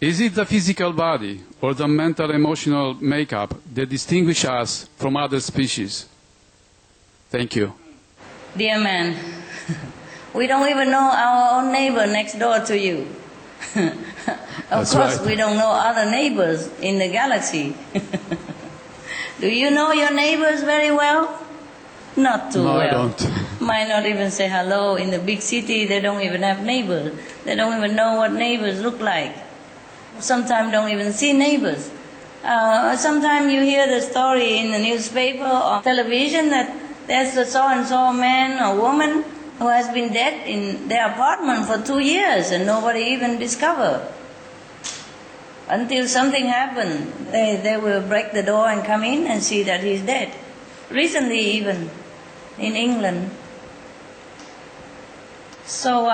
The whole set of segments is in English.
Is it the physical body or the mental emotional makeup that distinguish us from other species? Thank you. Dear man, we don't even know our own neighbor next door to you. Of course, right. We don't know other neighbors in the galaxy. Do you know your neighbors very well? Not too well. No, I don't. Might not even say hello. In the big city, they don't even have neighbors. They don't even know what neighbors look like. Sometimes don't even see neighbors. Sometimes you hear the story in the newspaper or television that there's a so-and-so man or woman who has been dead in their apartment for 2 years and nobody even discovered. Until something happened, they will break the door and come in and see that he's dead. Recently even, in England. So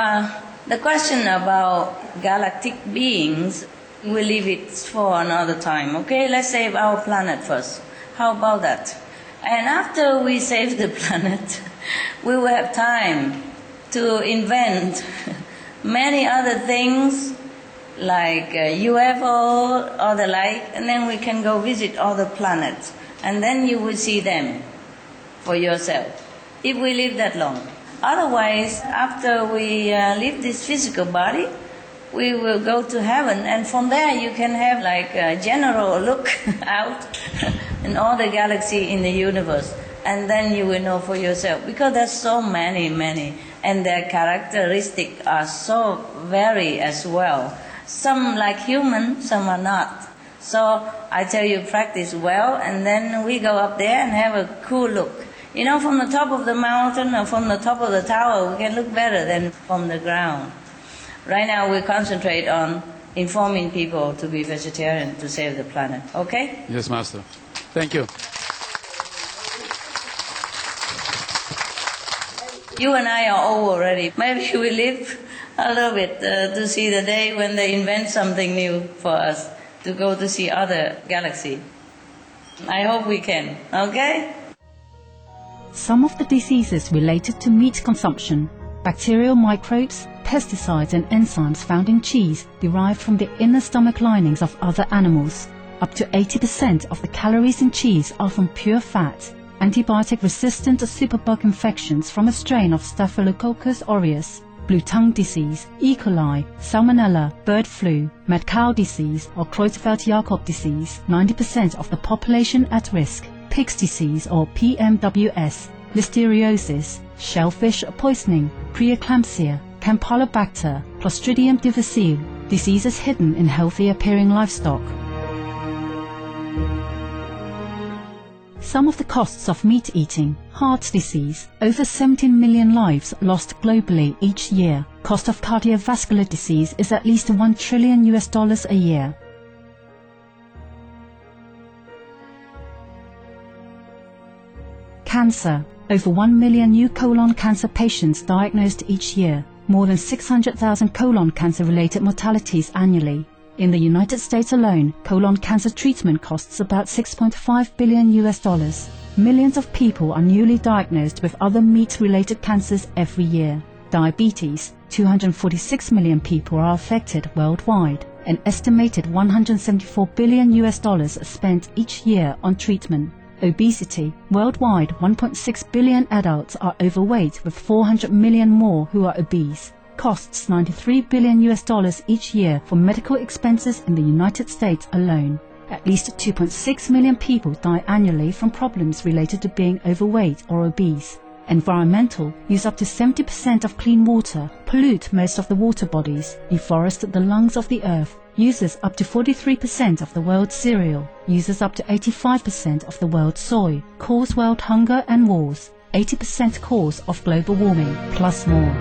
the question about galactic beings, we'll leave it for another time, okay? Let's save our planet first. How about that? And after we save the planet, we will have time to invent many other things like UFO or the like, and then we can go visit other planets. And then you will see them for yourself, if we live that long. Otherwise, after we leave this physical body, we will go to heaven, and from there you can have like a general look out in all the galaxy in the universe, and then you will know for yourself, because there's so many, and their characteristics are so varied as well. Some like human, some are not. So I tell you, practice well, and then we go up there and have a cool look. You know, from the top of the mountain or from the top of the tower, we can look better than from the ground. Right now, we concentrate on informing people to be vegetarian to save the planet. Okay? Yes, Master. Thank you. You and I are old already. Maybe we live a little bit to see the day when they invent something new for us to go to see other galaxies. I hope we can. Okay? Some of the diseases related to meat consumption, bacterial microbes, pesticides and enzymes found in cheese derived from the inner stomach linings of other animals. Up to 80% of the calories in cheese are from pure fat. Antibiotic-resistant superbug infections from a strain of Staphylococcus aureus, blue tongue disease, E. coli, salmonella, bird flu, mad cow disease or Creutzfeldt-Jakob disease, 90% of the population at risk, pig's disease or PMWS, listeriosis, shellfish poisoning, preeclampsia, Campylobacter, Clostridium difficile, diseases hidden in healthy-appearing livestock. Some of the costs of meat eating: heart disease, over 17 million lives lost globally each year. Cost of cardiovascular disease is at least $1 trillion a year. Cancer. Over 1 million new colon cancer patients diagnosed each year. More than 600,000 colon cancer-related mortalities annually. In the United States alone, colon cancer treatment costs about $6.5 billion. Millions of people are newly diagnosed with other meat-related cancers every year. Diabetes. 246 million people are affected worldwide. An estimated $174 billion spent each year on treatment. Obesity. Worldwide, 1.6 billion adults are overweight, with 400 million more who are obese. Costs $93 billion each year for medical expenses in the United States alone. At least 2.6 million people die annually from problems related to being overweight or obese. Environmental. Use up to 70% of clean water, pollute most of the water bodies, deforest the lungs of the earth, uses up to 43% of the world's cereal, uses up to 85% of the world's soy, cause world hunger and wars, 80% cause of global warming, plus more.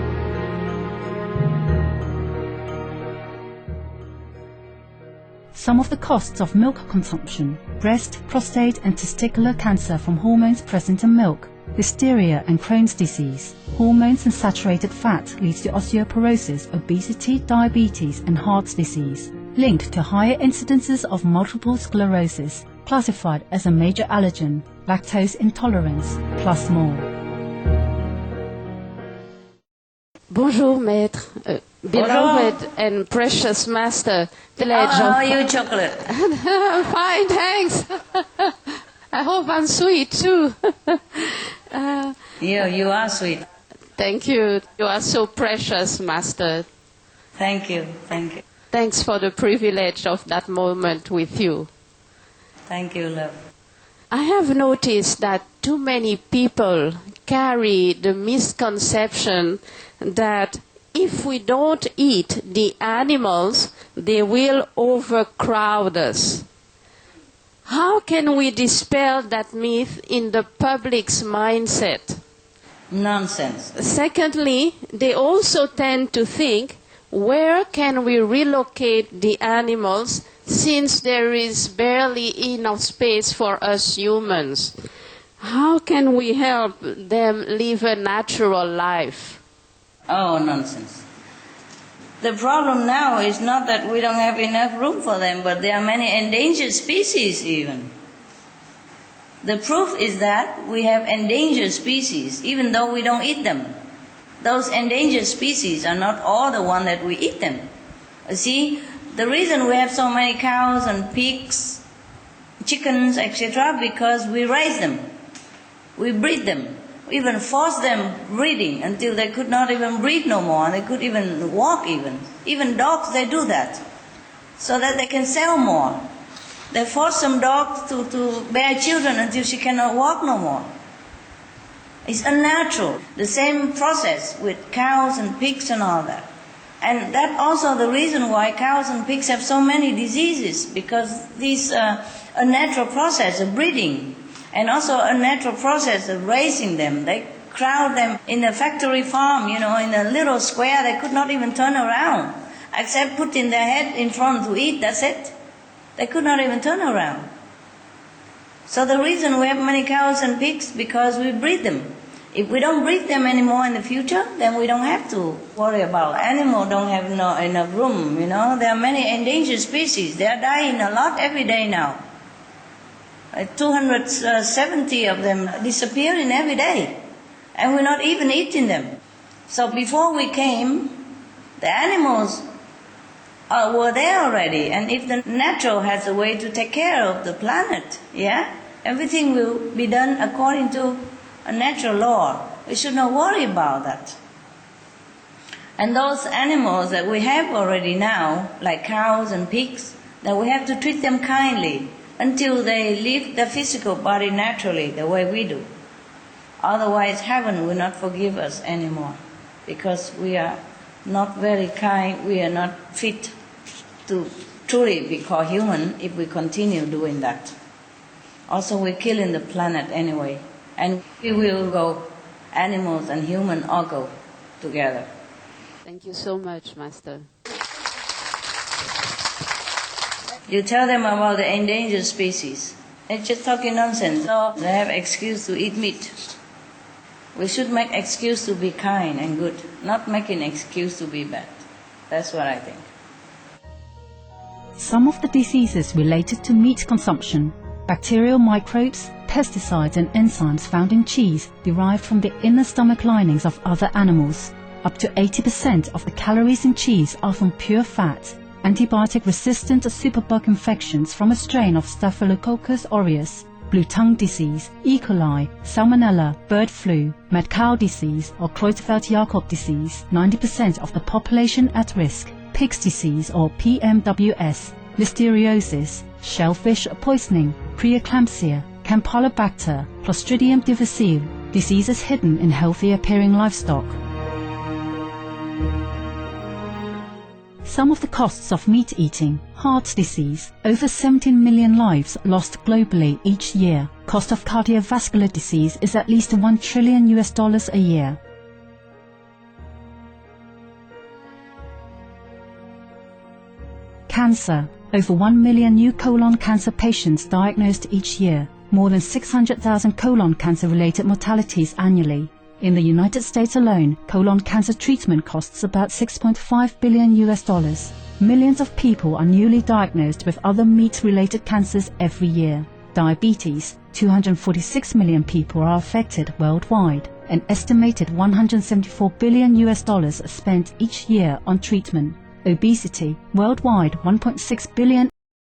Some of the costs of milk consumption: breast, prostate and testicular cancer from hormones present in milk, listeria and Crohn's disease. Hormones and saturated fat leads to osteoporosis, obesity, diabetes and heart disease. Linked to higher incidences of multiple sclerosis, classified as a major allergen, lactose intolerance, plus more. Bonjour maître. Beloved and precious Master, How are you, chocolate? Fine, thanks. I hope I'm sweet too. You are sweet. Thank you. You are so precious, Master. Thank you, thank you. Thanks for the privilege of that moment with you. Thank you, love. I have noticed that too many people carry the misconception that if we don't eat the animals, they will overcrowd us. How can we dispel that myth in the public's mindset? Nonsense. Secondly, they also tend to think, where can we relocate the animals since there is barely enough space for us humans? How can we help them live a natural life? Oh, nonsense. The problem now is not that we don't have enough room for them, but there are many endangered species even. The proof is that we have endangered species, even though we don't eat them. Those endangered species are not all the ones that we eat them. You see, the reason we have so many cows and pigs, chickens, etc., because we raise them. We breed them. We even force them breeding until they could not even breed no more, and they could even walk even. Even dogs, they do that, so that they can sell more. They force some dogs to bear children until she cannot walk no more. It's unnatural. The same process with cows and pigs and all that. And that's also the reason why cows and pigs have so many diseases, because this unnatural process of breeding and also a natural process of raising them. They crowd them in a factory farm, in a little square. They could not even turn around, except putting their head in front to eat, that's it. They could not even turn around. So the reason we have many cows and pigs, because we breed them. If we don't breed them anymore in the future, then we don't have to worry about animals don't have enough room, There are many endangered species. They are dying a lot every day now. 270 of them disappearing every day, and we're not even eating them. So before we came, the animals were there already, and if the natural has a way to take care of the planet, everything will be done according to a natural law. We should not worry about that. And those animals that we have already now, like cows and pigs, that we have to treat them kindly until they live the physical body naturally, the way we do. Otherwise, heaven will not forgive us anymore, because we are not very kind, we are not fit to truly be called human if we continue doing that. Also, we're killing the planet anyway, and we will go, animals and human all go together. Thank you so much, Master. You tell them about the endangered species. They're just talking nonsense. So they have excuse to eat meat. We should make excuse to be kind and good, not making excuse to be bad. That's what I think. Some of the diseases related to meat consumption, bacterial microbes, pesticides and enzymes found in cheese derived from the inner stomach linings of other animals. Up to 80% of the calories in cheese are from pure fat. Antibiotic-resistant superbug infections from a strain of Staphylococcus aureus, blue tongue disease, E. coli, salmonella, bird flu, mad cow disease or Creutzfeldt-Jakob disease, 90% of the population at risk, pig's disease or PMWS, listeriosis, shellfish poisoning, preeclampsia, Campylobacter, Clostridium difficile, diseases hidden in healthy-appearing livestock. Some of the costs of meat eating: heart disease, over 17 million lives lost globally each year. Cost of cardiovascular disease is at least $1 trillion a year. Cancer: over 1 million new colon cancer patients diagnosed each year. More than 600,000 colon cancer-related mortalities annually. In the United States alone, colon cancer treatment costs about $6.5 billion. Millions of people are newly diagnosed with other meat-related cancers every year. Diabetes: 246 million people are affected worldwide. an estimated $174 billion spent each year on treatment. Obesity, worldwide 1.6 billion